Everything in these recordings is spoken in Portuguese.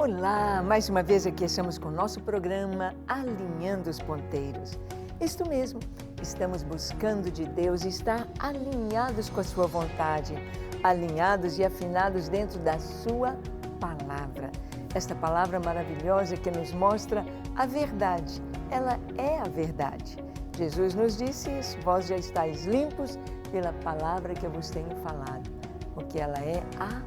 Olá, mais uma vez aqui estamos com o nosso programa Alinhando os Ponteiros. Isto mesmo, estamos buscando de Deus estar alinhados com a sua vontade, alinhados e afinados dentro da sua palavra. Esta palavra maravilhosa que nos mostra a verdade, ela é a verdade. Jesus nos disse isso, vós já estáis limpos pela palavra que eu vos tenho falado, porque ela é a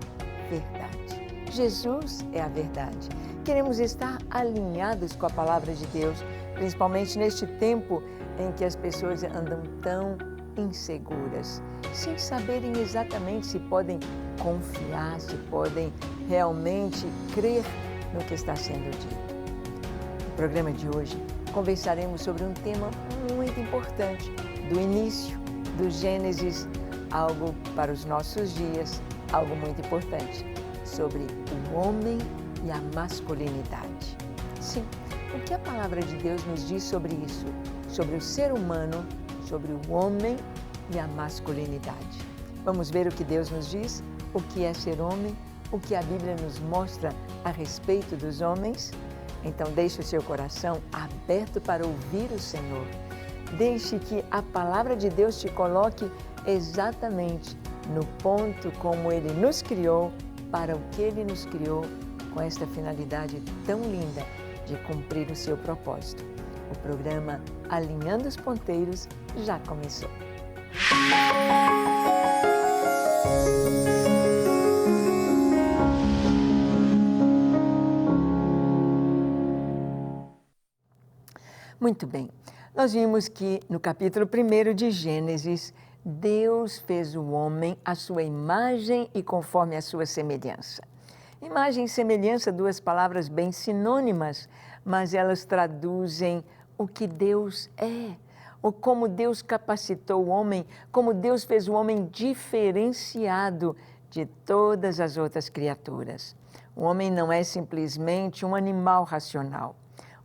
verdade. Jesus é a verdade. Queremos estar alinhados com a palavra de Deus, principalmente neste tempo em que as pessoas andam tão inseguras, sem saberem exatamente se podem confiar, se podem realmente crer no que está sendo dito. No programa de hoje, conversaremos sobre um tema muito importante, do início, do Gênesis, algo para os nossos dias, algo muito importante, sobre o homem e a masculinidade. Sim, o que a palavra de Deus nos diz sobre isso? Sobre o ser humano, sobre o homem e a masculinidade. Vamos ver o que Deus nos diz, o que é ser homem, o que a Bíblia nos mostra a respeito dos homens? Então deixe o seu coração aberto para ouvir o Senhor. Deixe que a palavra de Deus te coloque exatamente no ponto como Ele nos criou, para o que Ele nos criou, com esta finalidade tão linda de cumprir o seu propósito. O programa Alinhando os Ponteiros já começou. Muito bem, nós vimos que no capítulo 1 de Gênesis, Deus fez o homem à sua imagem e conforme a sua semelhança. Imagem e semelhança, duas palavras bem sinônimas, mas elas traduzem o que Deus é, ou como Deus capacitou o homem, como Deus fez o homem diferenciado de todas as outras criaturas. O homem não é simplesmente um animal racional.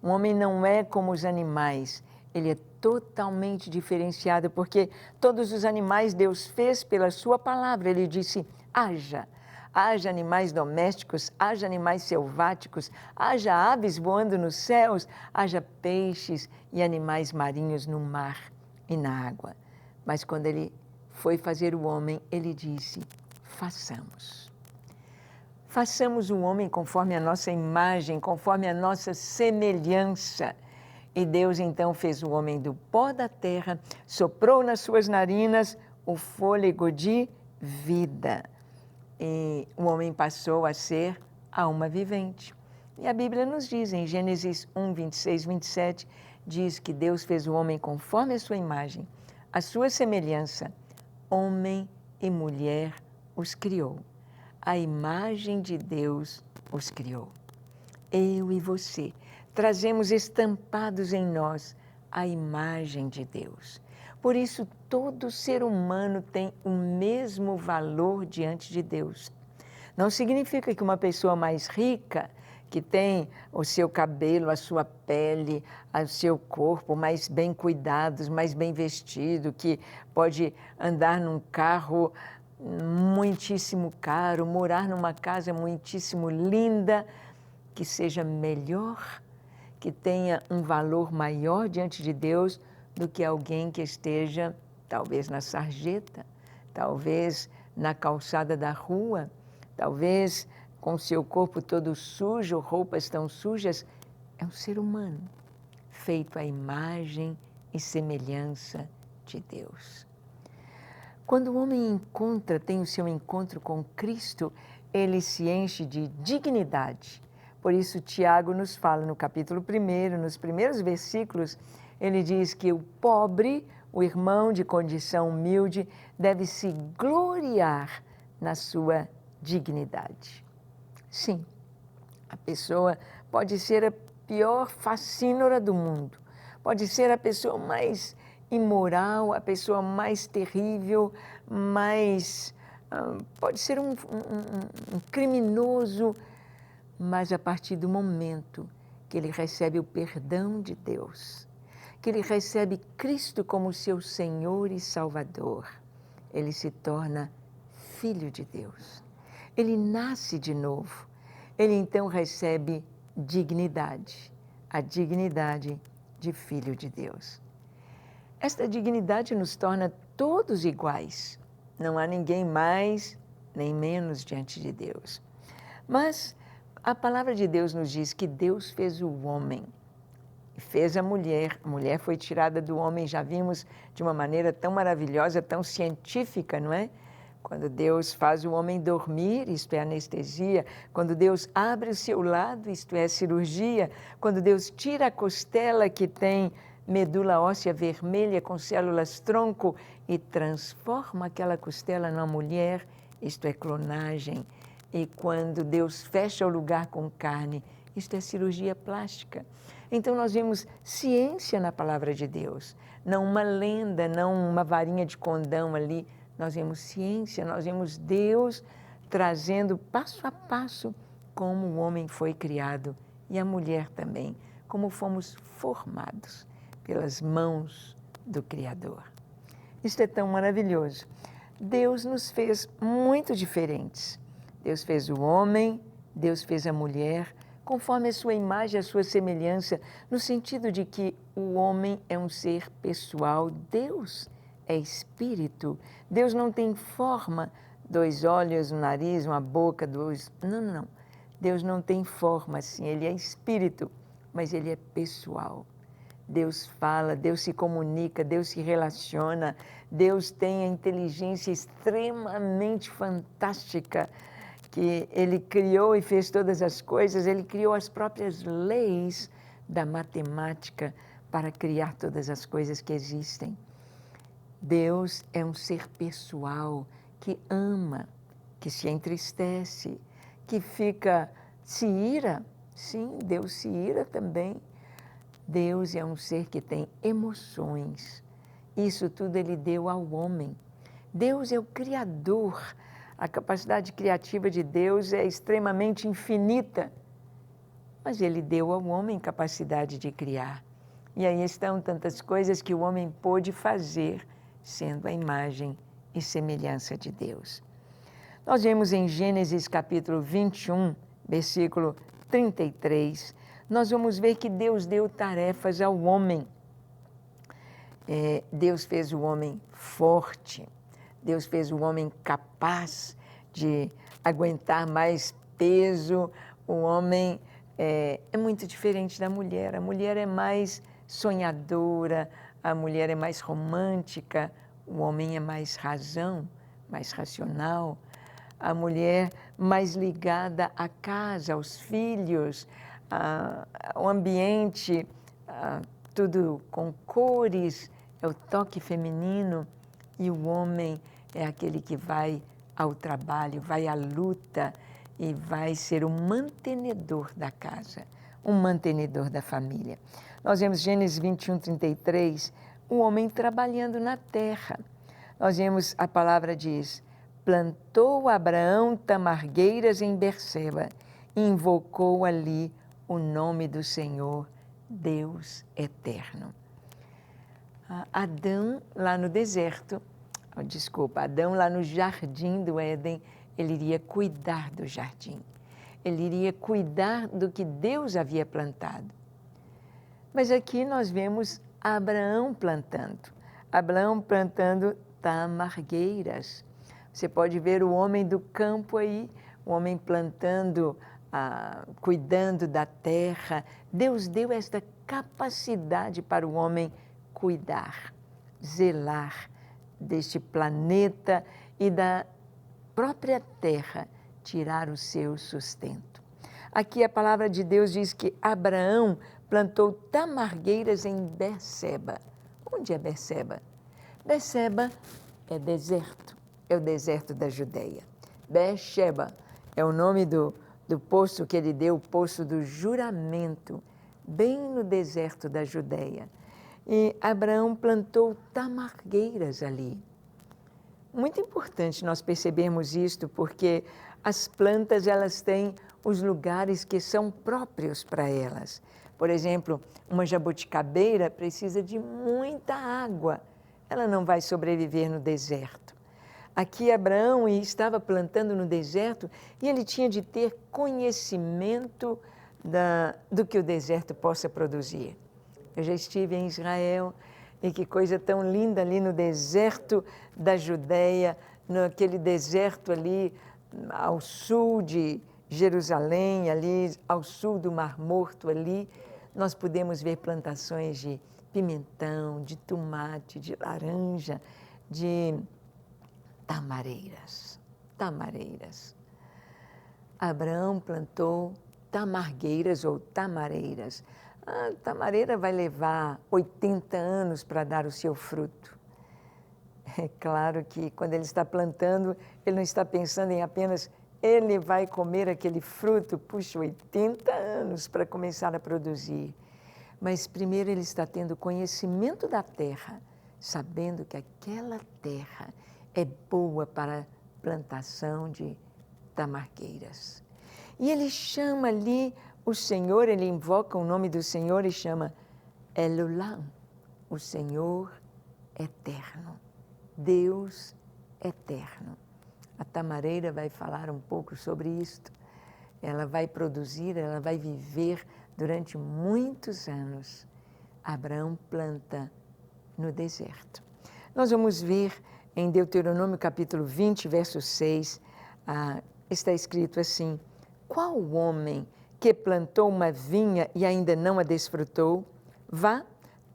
O homem não é como os animais, ele é totalmente diferenciado, porque todos os animais Deus fez pela sua palavra. Ele disse, haja animais domésticos, haja animais selváticos, haja aves voando nos céus, haja peixes e animais marinhos no mar e na água. Mas quando ele foi fazer o homem, ele disse, façamos o homem conforme a nossa imagem, conforme a nossa semelhança. E Deus então fez o homem do pó da terra, soprou nas suas narinas o fôlego de vida. E o homem passou a ser alma vivente. E a Bíblia nos diz, em Gênesis 1, 26, 27, diz que Deus fez o homem conforme a sua imagem, a sua semelhança, homem e mulher os criou. A imagem de Deus os criou. Eu e você trazemos estampados em nós a imagem de Deus. Por isso, todo ser humano tem o mesmo valor diante de Deus. Não significa que uma pessoa mais rica, que tem o seu cabelo, a sua pele, o seu corpo mais bem cuidados, mais bem vestido, que pode andar num carro muitíssimo caro, morar numa casa muitíssimo linda, que seja melhor, que tenha um valor maior diante de Deus do que alguém que esteja, talvez na sarjeta, talvez na calçada da rua, talvez com seu corpo todo sujo, roupas tão sujas. É um ser humano, feito à imagem e semelhança de Deus. Quando o homem tem o seu encontro com Cristo, ele se enche de dignidade. Por isso, Tiago nos fala no capítulo 1, nos primeiros versículos, ele diz que o pobre, o irmão de condição humilde, deve se gloriar na sua dignidade. Sim, a pessoa pode ser a pior facínora do mundo, pode ser a pessoa mais imoral, a pessoa mais terrível, pode ser um criminoso, mas a partir do momento que ele recebe o perdão de Deus, que ele recebe Cristo como seu Senhor e Salvador, ele se torna filho de Deus. Ele nasce de novo. ele então recebe dignidade, a dignidade de filho de Deus. Esta dignidade nos torna todos iguais. Não há ninguém mais nem menos diante de Deus. Mas a palavra de Deus nos diz que Deus fez o homem, fez a mulher foi tirada do homem, já vimos de uma maneira tão maravilhosa, tão científica, não é? Quando Deus faz o homem dormir, isto é anestesia. Quando Deus abre o seu lado, isto é cirurgia. Quando Deus tira a costela que tem medula óssea vermelha com células tronco e transforma aquela costela numa mulher, isto é clonagem. E quando Deus fecha o lugar com carne, isto é cirurgia plástica. Então nós vemos ciência na palavra de Deus, não uma lenda, não uma varinha de condão ali. Nós vemos ciência, nós vemos Deus trazendo passo a passo como o homem foi criado e a mulher também, como fomos formados pelas mãos do Criador. Isto é tão maravilhoso. Deus nos fez muito diferentes. Deus fez o homem, Deus fez a mulher, conforme a sua imagem, a sua semelhança, no sentido de que o homem é um ser pessoal, Deus é espírito. Deus não tem forma, 2 olhos, um nariz, uma boca, 2... Não. Deus não tem forma assim, Ele é espírito, mas Ele é pessoal. Deus fala, Deus se comunica, Deus se relaciona, Deus tem a inteligência extremamente fantástica que Ele criou e fez todas as coisas, Ele criou as próprias leis da matemática para criar todas as coisas que existem. Deus é um ser pessoal que ama, que se entristece, que se ira. Sim, Deus se ira também. Deus é um ser que tem emoções. Isso tudo Ele deu ao homem. Deus é o Criador. A capacidade criativa de Deus é extremamente infinita. Mas Ele deu ao homem capacidade de criar. E aí estão tantas coisas que o homem pôde fazer, sendo a imagem e semelhança de Deus. Nós vemos em Gênesis capítulo 21, versículo 33, nós vamos ver que Deus deu tarefas ao homem. Deus fez o homem forte, Deus fez o homem capaz de aguentar mais peso. O homem é muito diferente da mulher. A mulher é mais sonhadora, a mulher é mais romântica, o homem é mais razão, mais racional. A mulher mais ligada à casa, aos filhos, ao ambiente, tudo com cores, é o toque feminino. E o homem é aquele que vai ao trabalho, vai à luta e vai ser o mantenedor da casa, o mantenedor da família. Nós vemos Gênesis 21, 33, o homem trabalhando na terra. Nós vemos, a palavra diz, plantou Abraão tamargueiras em Berseba e invocou ali o nome do Senhor, Deus eterno. Adão lá no deserto, Adão lá no jardim do Éden, ele iria cuidar do jardim. Ele iria cuidar do que Deus havia plantado. Mas aqui nós vemos Abraão plantando tamargueiras. Você pode ver o homem do campo aí, o homem plantando, cuidando da terra. Deus deu esta capacidade para o homem cuidar, zelar deste planeta e da própria terra, tirar o seu sustento. Aqui a palavra de Deus diz que Abraão plantou tamargueiras em Berseba. Onde é Berseba? Berseba é deserto, é o deserto da Judeia. Beersheba é o nome do poço que ele deu, o poço do juramento, bem no deserto da Judeia. E Abraão plantou tamargueiras ali. Muito importante nós percebermos isto, porque as plantas, elas têm os lugares que são próprios para elas. Por exemplo, uma jabuticabeira precisa de muita água. Ela não vai sobreviver no deserto. Aqui Abraão estava plantando no deserto e ele tinha de ter conhecimento do que o deserto possa produzir. Eu já estive em Israel e que coisa tão linda ali no deserto da Judéia, naquele deserto ali ao sul de Jerusalém, ali ao sul do Mar Morto ali, nós pudemos ver plantações de pimentão, de tomate, de laranja, de tamareiras. Abraão plantou tamargueiras ou tamareiras. A tamareira vai levar 80 anos para dar o seu fruto. É claro que quando ele está plantando, ele não está pensando em apenas ele vai comer aquele fruto, puxa, 80 anos para começar a produzir. Mas primeiro ele está tendo conhecimento da terra, sabendo que aquela terra é boa para a plantação de tamargueiras. E ele chama ali o Senhor, ele invoca o nome do Senhor e chama Elolam, o Senhor eterno, Deus eterno. A tamareira vai falar um pouco sobre isto. Ela vai produzir, ela vai viver durante muitos anos. Abraão planta no deserto. Nós vamos ver em Deuteronômio capítulo 20, verso 6, está escrito assim: qual homem que plantou uma vinha e ainda não a desfrutou? Vá,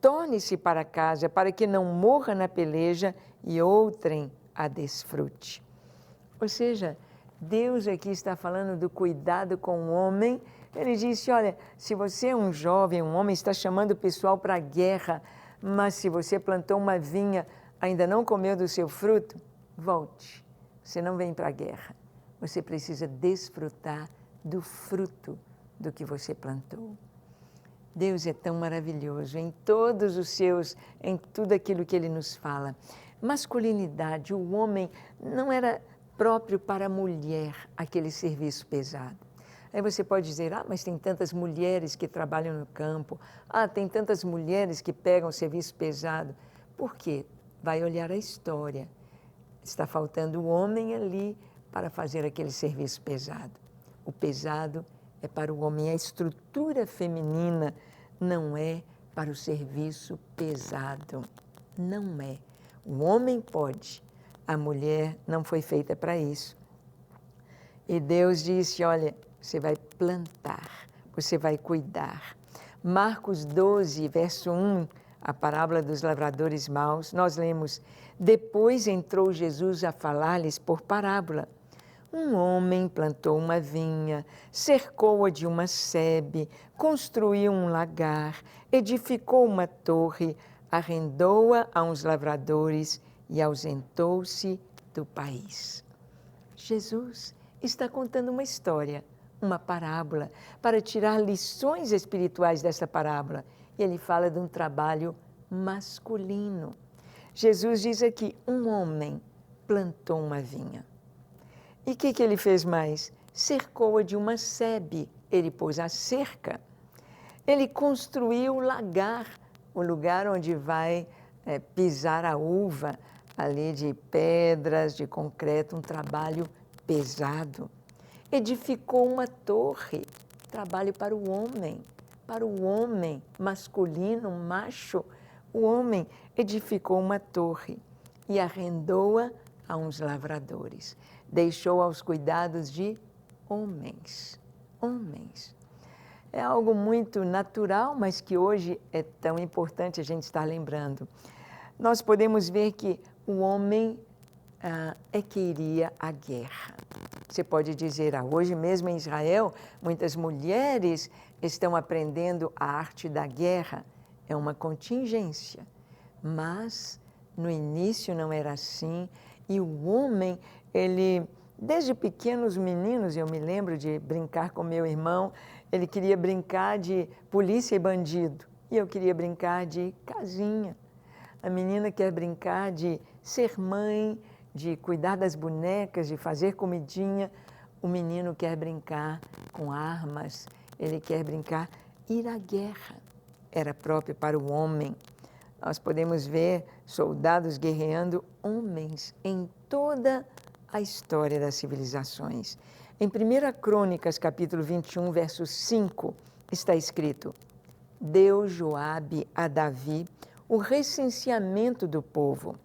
torne-se para casa, para que não morra na peleja e outrem a desfrute. Ou seja, Deus aqui está falando do cuidado com o homem. Ele disse, olha, se você é um jovem, um homem, está chamando o pessoal para a guerra, mas se você plantou uma vinha, ainda não comeu do seu fruto, volte. Você não vem para a guerra. Você precisa desfrutar do fruto do que você plantou. Deus é tão maravilhoso em todos os seus, em tudo aquilo que Ele nos fala. Masculinidade, o homem não era próprio para a mulher aquele serviço pesado. Aí você pode dizer, mas tem tantas mulheres que trabalham no campo, tem tantas mulheres que pegam serviço pesado. Por quê? Vai olhar a história. Está faltando o homem ali para fazer aquele serviço pesado. O pesado é para o homem, a estrutura feminina não é para o serviço pesado. Não é. O homem pode, a mulher não foi feita para isso. E Deus disse, olha, você vai plantar, você vai cuidar. Marcos 12, verso 1, a parábola dos lavradores maus, nós lemos, depois entrou Jesus a falar-lhes por parábola. Um homem plantou uma vinha, cercou-a de uma sebe, construiu um lagar, edificou uma torre, arrendou-a a uns lavradores e ausentou-se do país. Jesus está contando uma história, uma parábola, para tirar lições espirituais dessa parábola. E ele fala de um trabalho masculino. Jesus diz aqui, um homem plantou uma vinha. E o que ele fez mais? Cercou-a de uma sebe, ele pôs a cerca. Ele construiu o lagar, o lugar onde vai pisar a uva, ali de pedras, de concreto, um trabalho pesado. Edificou uma torre, trabalho para o homem masculino, macho. O homem edificou uma torre e arrendou-a a uns lavradores. Deixou aos cuidados de homens. É algo muito natural, mas que hoje é tão importante a gente estar lembrando. Nós podemos ver que o homem é que iria à guerra. Você pode dizer, hoje mesmo em Israel, muitas mulheres estão aprendendo a arte da guerra. É uma contingência. Mas no início não era assim. E o homem, ele, desde pequenos meninos, eu me lembro de brincar com meu irmão, ele queria brincar de polícia e bandido. E eu queria brincar de casinha. A menina quer brincar de ser mãe, de cuidar das bonecas, de fazer comidinha. O menino quer brincar com armas, ele quer brincar, ir à guerra. Era próprio para o homem. nós podemos ver soldados guerreando homens em toda a história das civilizações. Em 1 Crônicas, capítulo 21, verso 5, está escrito: deu Joabe a Davi o recenseamento do povo.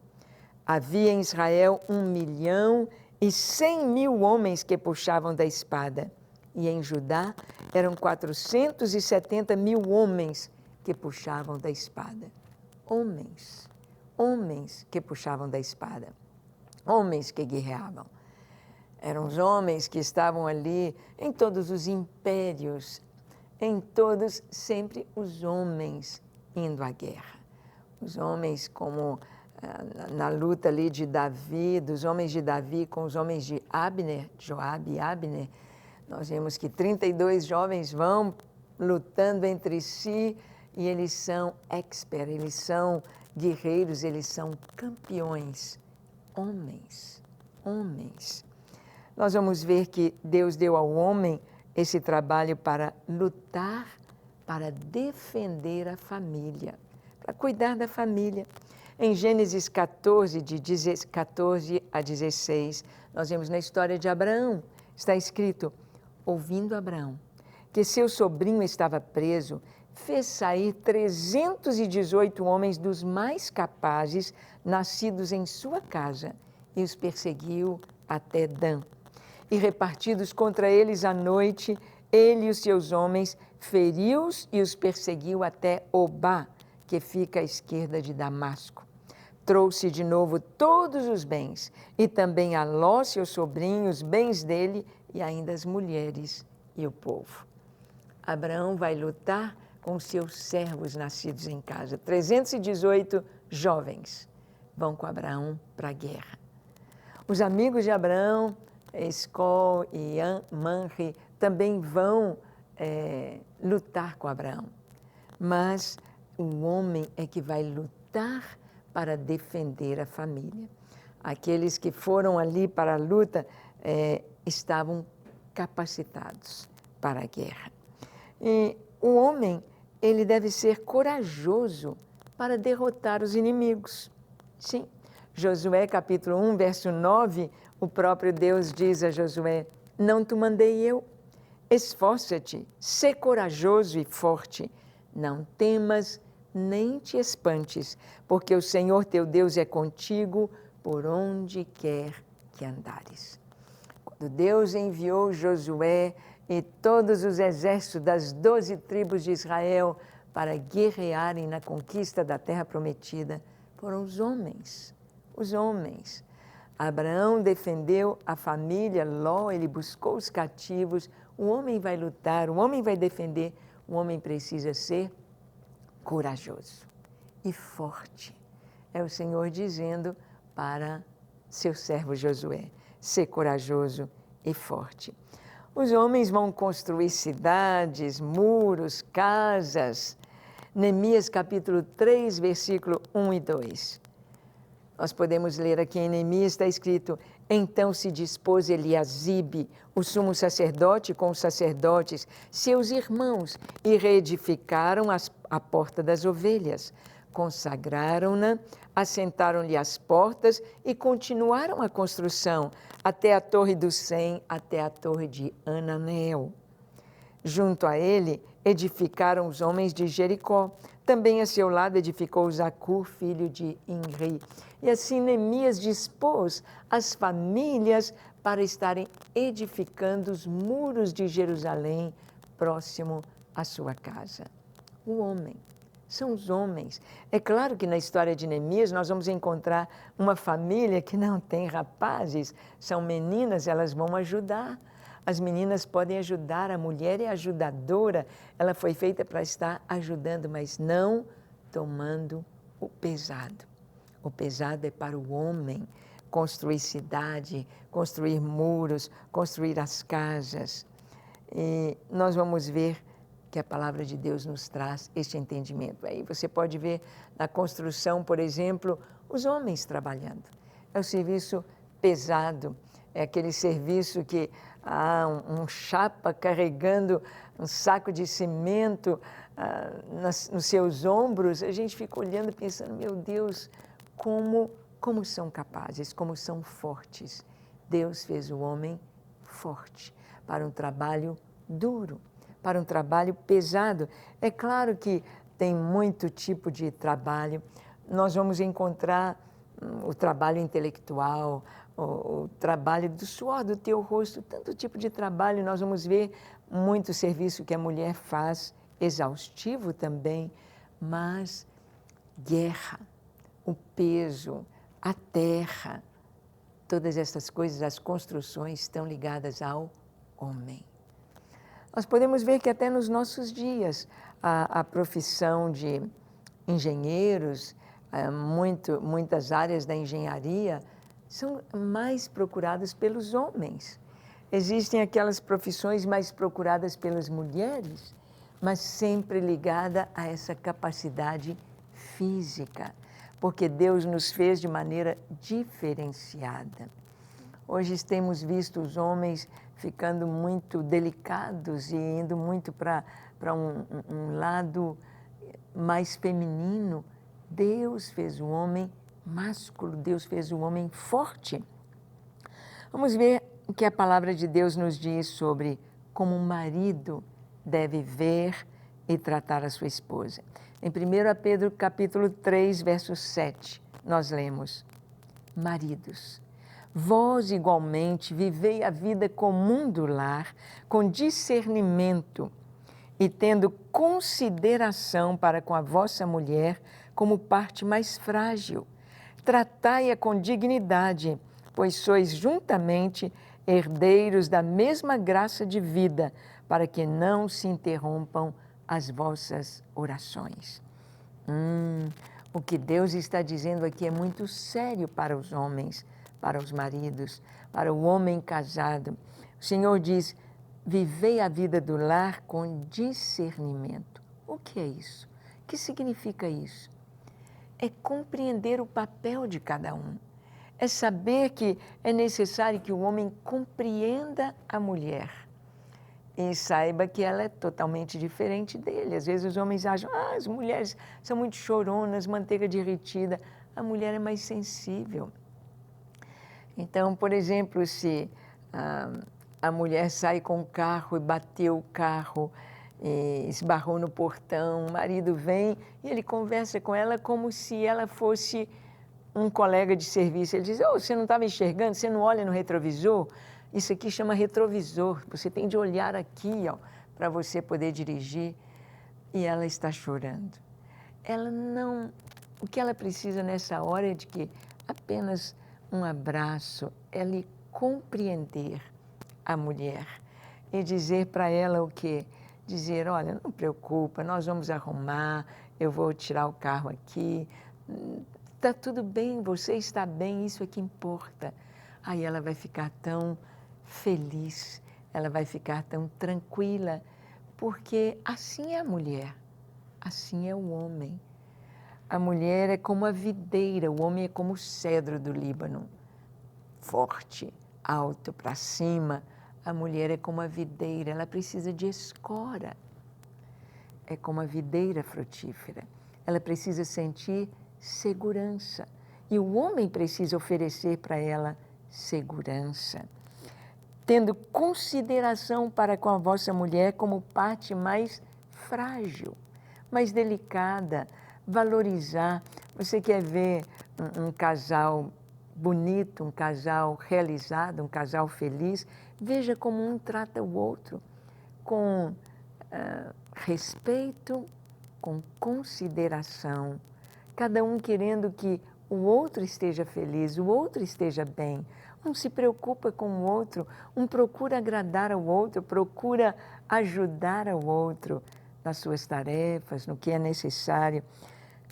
Havia em Israel 1.100.000 homens que puxavam da espada, e em Judá eram 470.000 homens que puxavam da espada. Homens que puxavam da espada, homens que guerreavam. Eram os homens que estavam ali em todos os impérios, em todos, sempre os homens indo à guerra. Os homens como na luta ali de Davi, dos homens de Davi com os homens de Abner, Joabe e Abner, nós vemos que 32 jovens vão lutando entre si e eles são experts, eles são guerreiros, eles são campeões. Homens. Nós vamos ver que Deus deu ao homem esse trabalho para lutar, para defender a família, para cuidar da família. Em Gênesis 14, de 14 a 16, nós vemos na história de Abraão, está escrito: ouvindo Abraão que seu sobrinho estava preso, fez sair 318 homens dos mais capazes, nascidos em sua casa, e os perseguiu até Dan. E repartidos contra eles à noite, ele e os seus homens feriu-os e os perseguiu até Obá, que fica à esquerda de Damasco. Trouxe de novo todos os bens, e também a Ló, seu sobrinho, os bens dele, e ainda as mulheres e o povo. Abraão vai lutar com seus servos nascidos em casa. 318 jovens vão com Abraão para a guerra. Os amigos de Abraão, Escol e Manre, também vão lutar com Abraão. Mas o homem é que vai lutar para defender a família. Aqueles que foram ali para a luta estavam capacitados para a guerra. E o homem, ele deve ser corajoso para derrotar os inimigos. Sim, Josué capítulo 1, verso 9, o próprio Deus diz a Josué: não te mandei eu? Esforça-te, sê corajoso e forte, não temas nem te espantes, porque o Senhor teu Deus é contigo por onde quer que andares. Quando Deus enviou Josué e todos os exércitos das 12 tribos de Israel para guerrearem na conquista da terra prometida, foram os homens. Abraão defendeu a família, Ló, ele buscou os cativos. O homem vai lutar, o homem vai defender, o homem precisa ser corajoso e forte. É o Senhor dizendo para seu servo Josué: ser corajoso e forte. Os homens vão construir cidades, muros, casas. Neemias capítulo 3, versículo 1 e 2. Nós podemos ler aqui em Neemias, está escrito: então se dispôs Eliasibe, o sumo sacerdote, com os sacerdotes, seus irmãos, e reedificaram a porta das ovelhas. Consagraram-na, assentaram-lhe as portas e continuaram a construção até a Torre do Sem, até a Torre de Ananel. Junto a ele edificaram os homens de Jericó. Também a seu lado edificou Zacur, filho de Imri. E assim Neemias dispôs as famílias para estarem edificando os muros de Jerusalém próximo à sua casa. O homem. São os homens. É claro que na história de Neemias nós vamos encontrar uma família que não tem rapazes, são meninas, elas vão ajudar. As meninas podem ajudar, a mulher é ajudadora, ela foi feita para estar ajudando, mas não tomando o pesado. O pesado é para o homem construir cidade, construir muros, construir as casas. E nós vamos ver que a palavra de Deus nos traz este entendimento. Aí você pode ver na construção, por exemplo, os homens trabalhando. É o serviço pesado, é aquele serviço que um chapa carregando um saco de cimento nos seus ombros, a gente fica olhando pensando, meu Deus, como são capazes, como são fortes. Deus fez o homem forte para um trabalho duro, para um trabalho pesado. É claro que tem muito tipo de trabalho. Nós vamos encontrar o trabalho intelectual, o trabalho do suor do teu rosto, tanto tipo de trabalho. Nós vamos ver muito serviço que a mulher faz, exaustivo também, mas guerra, o peso, a terra, todas essas coisas, as construções estão ligadas ao homem. Nós podemos ver que até nos nossos dias a profissão de engenheiros, muitas áreas da engenharia são mais procuradas pelos homens. Existem aquelas profissões mais procuradas pelas mulheres, mas sempre ligada a essa capacidade física, porque Deus nos fez de maneira diferenciada. Hoje temos visto os homens ficando muito delicados e indo muito para um lado mais feminino. Deus fez o homem másculo, Deus fez o homem forte. Vamos ver o que a palavra de Deus nos diz sobre como um marido deve ver e tratar a sua esposa. Em 1 Pedro capítulo 3, verso 7, nós lemos: Maridos, vós igualmente vivei a vida comum do lar com discernimento e tendo consideração para com a vossa mulher como parte mais frágil. Tratai-a com dignidade, pois sois juntamente herdeiros da mesma graça de vida, para que não se interrompam as vossas orações. O que Deus está dizendo aqui é muito sério para os homens, para os maridos, para o homem casado. O Senhor diz: vivei a vida do lar com discernimento. O que é isso? O que significa isso? É compreender o papel de cada um. É saber que é necessário que o homem compreenda a mulher e saiba que ela é totalmente diferente dele. Às vezes os homens acham, as mulheres são muito choronas, manteiga derretida. A mulher é mais sensível. Então, por exemplo, se a mulher sai com o carro e bateu o carro, e esbarrou no portão, o marido vem e ele conversa com ela como se ela fosse um colega de serviço. Ele diz, você não estava enxergando? Você não olha no retrovisor? Isso aqui chama retrovisor. Você tem de olhar aqui, para você poder dirigir. E ela está chorando. Ela não... O que ela precisa nessa hora é de que apenas um abraço, ela compreender a mulher e dizer para ela o quê? Dizer, olha, não preocupa, nós vamos arrumar, eu vou tirar o carro aqui, está tudo bem, você está bem, isso é que importa. Aí ela vai ficar tão feliz, ela vai ficar tão tranquila, porque assim é a mulher, assim é o homem. A mulher é como a videira, o homem é como o cedro do Líbano, forte, alto, para cima. A mulher é como a videira, ela precisa de escora. É como a videira frutífera. Ela precisa sentir segurança. E o homem precisa oferecer para ela segurança. Tendo consideração para com a vossa mulher como parte mais frágil, mais delicada, valorizar. Você quer ver um casal bonito, um casal realizado, um casal feliz? Veja como um trata o outro, com respeito, com consideração, cada um querendo que o outro esteja feliz, o outro esteja bem. Um se preocupa com o outro, um procura agradar ao outro, procura ajudar ao outro nas suas tarefas, no que é necessário.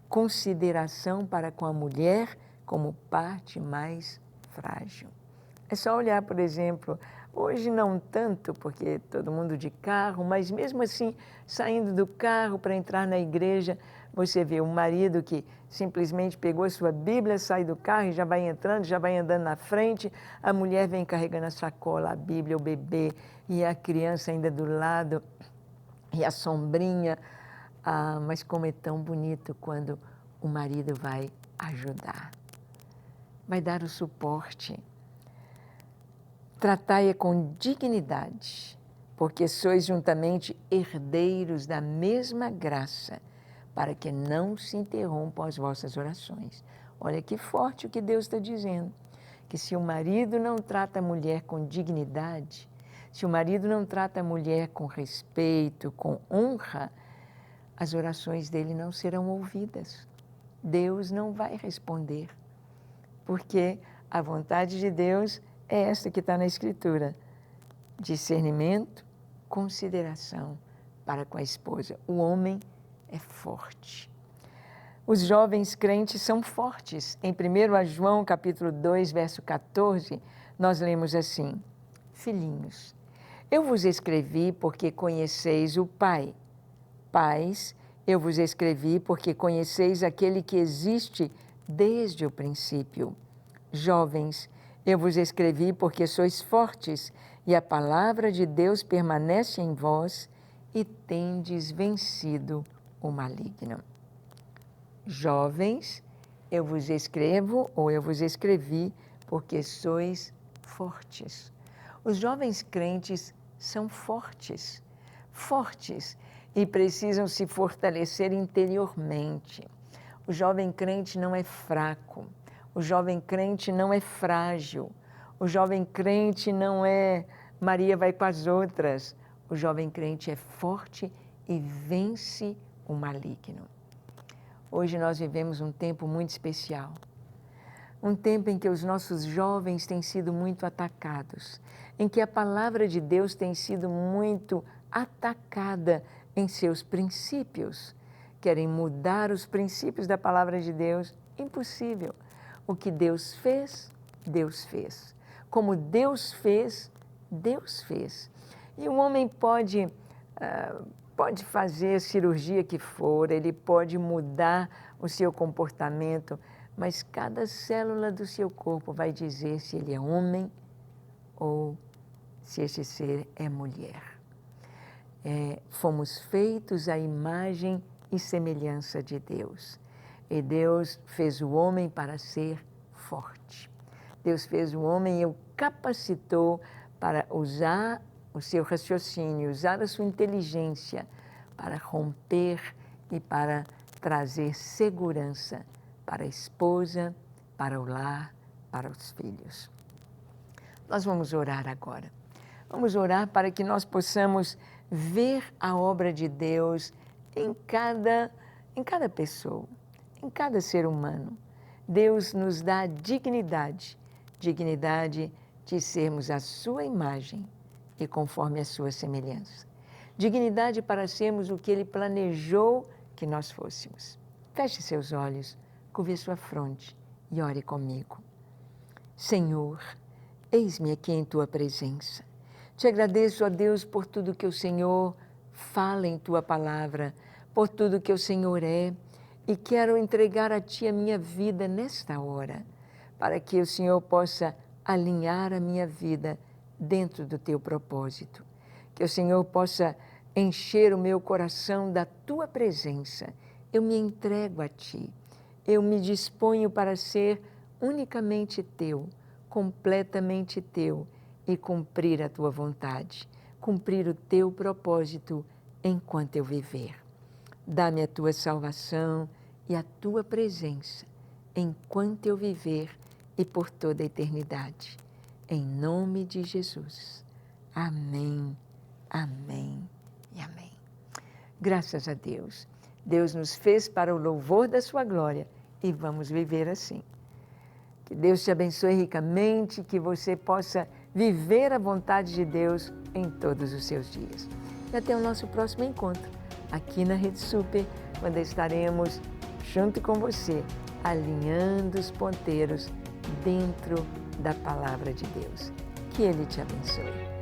Consideração para com a mulher como parte mais frágil. É só olhar, por exemplo, hoje não tanto, porque todo mundo de carro, mas mesmo assim, saindo do carro para entrar na igreja, Você vê um marido que simplesmente pegou a sua Bíblia, sai do carro e já vai entrando, já vai andando na frente. A mulher vem carregando a sacola, a Bíblia, o bebê e a criança ainda do lado e a sombrinha. Ah, mas como é tão bonito quando o marido vai ajudar, vai dar o suporte. Tratai-a com dignidade, porque sois juntamente herdeiros da mesma graça, para que não se interrompam as vossas orações. Olha que forte o que Deus está dizendo, que se o marido não trata a mulher com dignidade, se o marido não trata a mulher com respeito, com honra, as orações dele não serão ouvidas. Deus não vai responder, porque a vontade de Deus é esta que está na Escritura: discernimento, consideração para com a esposa. O homem é forte. Os jovens crentes são fortes. Em 1 João, capítulo 2, verso 14, nós lemos assim: Filhinhos, eu vos escrevi porque conheceis o Pai. Pais, eu vos escrevi porque conheceis aquele que existe desde o princípio. Jovens, eu vos escrevi porque sois fortes e a palavra de Deus permanece em vós e tendes vencido o maligno. Jovens, eu vos escrevo ou eu vos escrevi porque sois fortes. Os jovens crentes são fortes, fortes e precisam se fortalecer interiormente. O jovem crente não é fraco. O jovem crente não é frágil. O jovem crente não é Maria vai com as outras. O jovem crente é forte e vence o maligno. Hoje nós vivemos um tempo muito especial. Um tempo em que os nossos jovens têm sido muito atacados, em que a palavra de Deus tem sido muito atacada em seus princípios. Querem mudar os princípios da palavra de Deus? Impossível. O que Deus fez, Deus fez. Como Deus fez, Deus fez. E um homem pode fazer a cirurgia que for, ele pode mudar o seu comportamento, mas cada célula do seu corpo vai dizer se ele é homem ou se esse ser é mulher. Fomos feitos à imagem e semelhança de Deus. E Deus fez o homem para ser forte. Deus fez o homem e o capacitou para usar o seu raciocínio, usar a sua inteligência para romper e para trazer segurança para a esposa, para o lar, para os filhos. Nós vamos orar agora. Vamos orar para que nós possamos ver a obra de Deus em cada pessoa, em cada ser humano. Deus nos dá dignidade de sermos a sua imagem e conforme a sua semelhança. Dignidade para sermos o que Ele planejou que nós fôssemos. Feche seus olhos, curve sua fronte e ore comigo. Senhor, eis-me aqui em Tua presença. Te agradeço, ó Deus, por tudo que o Senhor fala em Tua palavra, por tudo que o Senhor é, e quero entregar a Ti a minha vida nesta hora, para que o Senhor possa alinhar a minha vida dentro do Teu propósito. Que o Senhor possa encher o meu coração da Tua presença. Eu me entrego a Ti. Eu me disponho para ser unicamente Teu, completamente Teu, e cumprir a Tua vontade, cumprir o Teu propósito enquanto eu viver. Dá-me a Tua salvação e a Tua presença enquanto eu viver e por toda a eternidade. Em nome de Jesus. Amém, amém e amém. Graças a Deus. Deus nos fez para o louvor da Sua glória e vamos viver assim. Que Deus te abençoe ricamente, que você possa viver a vontade de Deus em todos os seus dias. E até o nosso próximo encontro, aqui na Rede Super, quando estaremos junto com você, alinhando os ponteiros dentro da Palavra de Deus. Que Ele te abençoe.